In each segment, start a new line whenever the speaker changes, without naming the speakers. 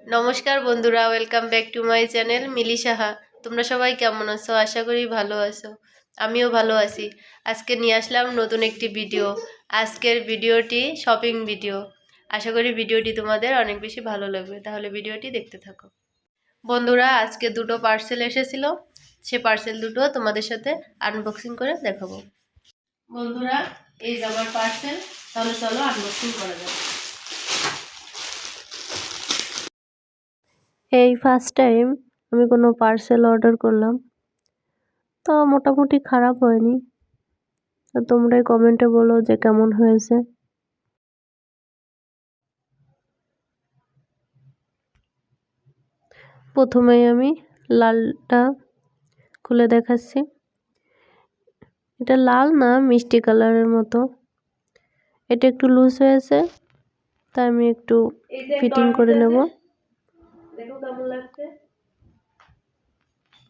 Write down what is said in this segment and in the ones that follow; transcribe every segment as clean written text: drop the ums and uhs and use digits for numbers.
নমস্কার বন্ধুরা, welcome back to my channel Mili Saha. তোমরা সবাই কেমন আছো? আশা করি ভালো আছো। আমিও ভালো আছি। আজকে নিয়ে আসলাম নতুন একটি ভিডিও। আজকের ভিডিওটি শপিং ভিডিও। আশা করি ভিডিওটি তোমাদের অনেক বেশি ভালো লাগবে, তাহলে ভিডিওটি দেখতে থাকো। বন্ধুরা, আজকে দুটো পার্সেল এসেছিল, সে পার্সেল দুটো তোমাদের সাথে আনবক্সিং করে দেখাবো। বন্ধুরা, এই যে আমার পার্সেল, তাহলে চলো আনবক্সিং করা যাক। এই ফার্স্ট টাইম আমি কোনো পার্সেল অর্ডার করলাম, তো মোটামুটি খারাপ হয়নি। তো তোমরাই কমেন্টে বলো যে কেমন হয়েছে। প্রথমেই আমি লালটা খুলে দেখাচ্ছি। এটা লাল না, মিষ্টি কালারের মতো। এটা একটু লুজ হয়েছে, তাই আমি একটু ফিটিং করে নেব। দেখো কেমন লাগছে।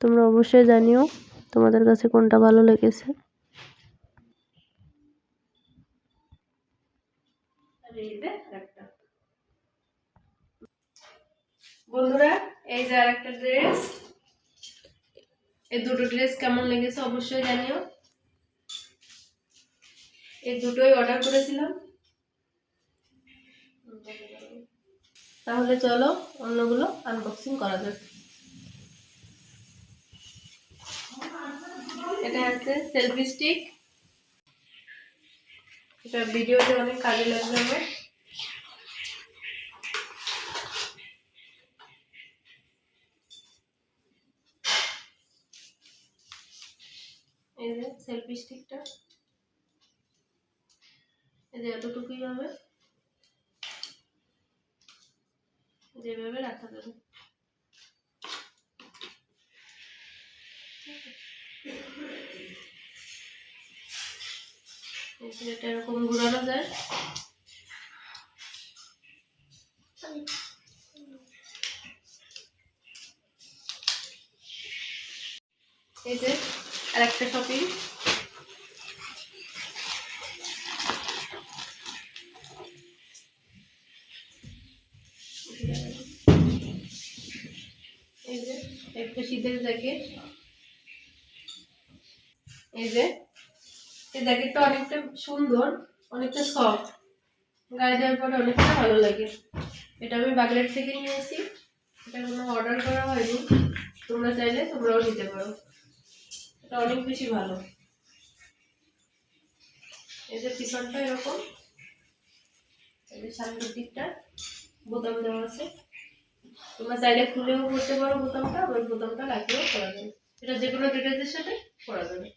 তোমরা অবশ্যই জানিও তোমাদের কাছে কোনটা ভালো লেগেছে। বন্ধুরা, এই যে আরেকটা ড্রেস। এই দুটো ড্রেস কেমন লেগেছে অবশ্যই জানিও। এই দুটোই অর্ডার করেছিলাম। তাহলে চলো অন্যগুলো আনবক্সিং করা যাক। এটা আছে সেলফি স্টিক। এটা ভিডিওতে অনেক কাজে লাগবে আমার। এই যে সেলফি স্টিকটা, এই যে এতটুকুই হবে, যেভাবে রাখা যাবে। এটা এরকম ঘুরানো যায়। এই যে আরেকটা শপিং। এই যে একটা শীতের জ্যাকেট। এই যে এই জ্যাকেটটা অনেকটা সুন্দর, অনেকটা সফট, গায়ে দেওয়ার পরে অনেকটা ভালো লাগে। এটা আমি বাগেরহাট থেকে নিয়েছি। এটা কোনো অর্ডার করা হয়নি, তোমরা চাইলে তোমরাও নিতে পারো। এটা অনেক বেশি ভালো। এই যে পিছনটা এরকম, এই যে সামনের দিকটা বোতাম দেওয়া আছে। তোমরা চাইলে খুলেও পরতে পারো বোতামটা, আবার বোতামটা লাগিয়েও পরা যাবে। এটা যে কোনো ড্রেসের সাথে পরা যাবে।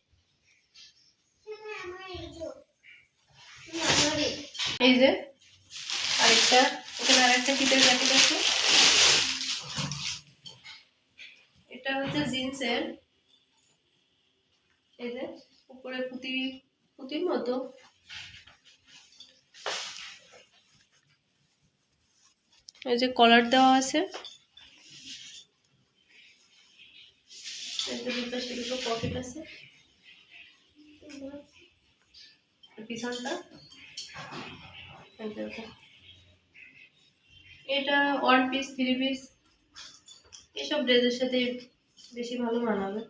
এই যে আরেকটা, এখানে আরেকটা শীতের জ্যাকেট আছে। এটা হচ্ছে জিন্সের। এই যে উপরে পুঁতির মতো। এই যে কলার দেওয়া আছে। এই যে দুপাশে দুটো পকেট আছে। পিছনটা এটা ওয়ান পিস, থ্রি পিস, এসব ড্রেসের সাথে বেশি ভালো মানাবে।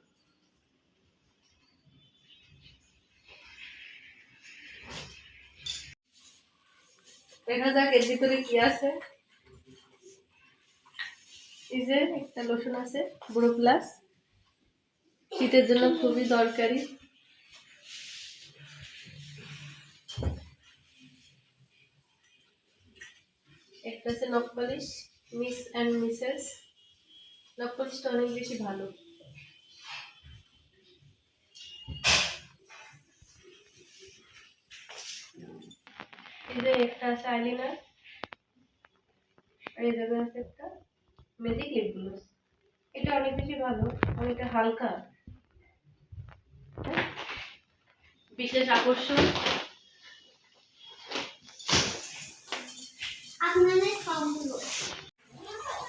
দেখা যাক এর ভিতরে কি আছে। এই যে একটা লোশন আছে, বুড়ো প্লাস, শীতের জন্য খুবই দরকারি। একটা আছে নখ পালিশ, মিস অ্যান্ড মিসেস। নখ পালিশটা অনেক বেশি ভালো। এই যে একটা আছে আইলাইনার, আর এই জায়গায় আছে একটা ম্যাজিক লিপ গ্লস। এটা অনেক বেশি ভালো, অনেকটা হালকা। বিশেষ আকর্ষণ,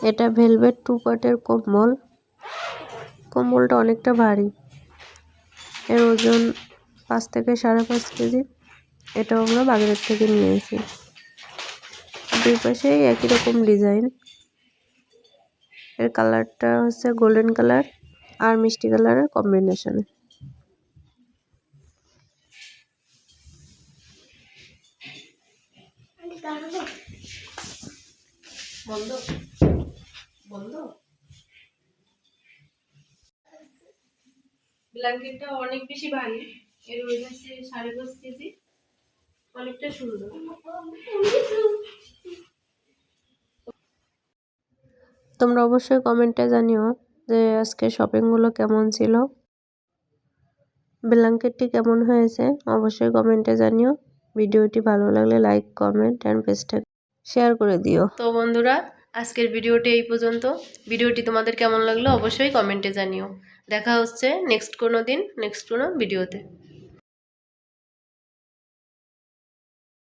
এটা ভেলভেট 2 পার্টের কম্বল। কম্বলটা অনেকটা ভারী, এর ওজন 5 থেকে 5.5 কেজি। এটাও আমরা বাগেরহাট থেকে নিয়েছি। দুই পাশেই একই রকম ডিজাইন। এর কালারটা হচ্ছে গোল্ডেন কালার আর মিষ্টি কালারের কম্বিনেশনে। বন্ধ বন্ধ। ব্ল্যাঙ্কেটটা অনেক বেশি ভারী, এর ওজন 5.5 কেজি, অনেকটা সুন্দর। তোমরা অবশ্যই কমেন্টে জানিও যে আজকে শপিংগুলো কেমন ছিল, ব্ল্যাঙ্কেটটি কেমন হয়েছে অবশ্যই কমেন্টে জানিও। ভিডিওটি ভালো লাগলে লাইক, কমেন্ট অ্যান্ড পেজটা শেয়ার করে দিও। তো বন্ধুরা, আজকের ভিডিওটি এই পর্যন্ত। ভিডিওটি তোমাদের কেমন লাগলো অবশ্যই কমেন্টে জানিও। দেখা হচ্ছে নেক্সট কোনো দিন, নেক্সট কোনো ভিডিওতে।